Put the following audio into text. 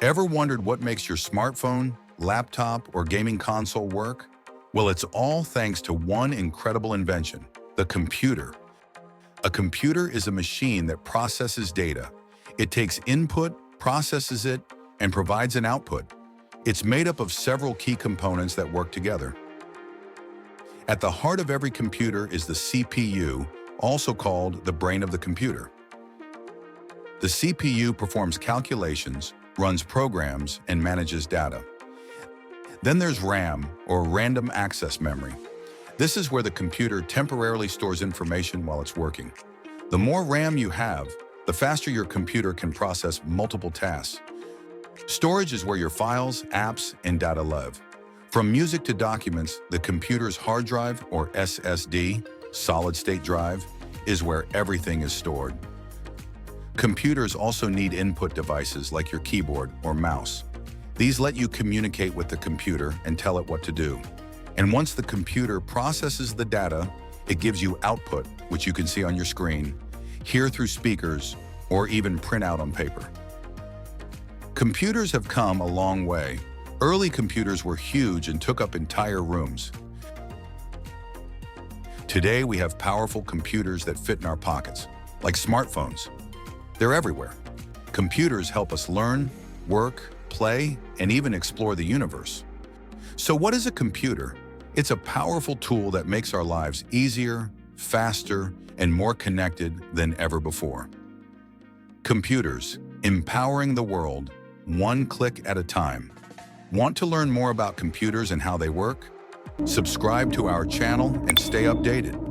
Ever wondered what makes your smartphone, laptop, or gaming console work? Well, it's all thanks to one incredible invention, the computer. A computer is a machine that processes data. It takes input, processes it, and provides an output. It's made up of several key components that work together. At the heart of every computer is the CPU, also called the brain of the computer. The CPU performs calculations, runs programs, and manages data. Then there's RAM, or random access memory. This is where the computer temporarily stores information while it's working. The more RAM you have, the faster your computer can process multiple tasks. Storage is where your files, apps, and data live. From music to documents, the computer's hard drive, or SSD, solid-state drive, is where everything is stored. Computers also need input devices like your keyboard or mouse. These let you communicate with the computer and tell it what to do. And once the computer processes the data, it gives you output, which you can see on your screen, hear through speakers, or even print out on paper. Computers have come a long way. Early computers were huge and took up entire rooms. Today, we have powerful computers that fit in our pockets, like smartphones. They're everywhere. Computers help us learn, work, play, and even explore the universe. So what is a computer? It's a powerful tool that makes our lives easier, faster, and more connected than ever before. Computers, empowering the world, one click at a time. Want to learn more about computers and how they work? Subscribe to our channel and stay updated.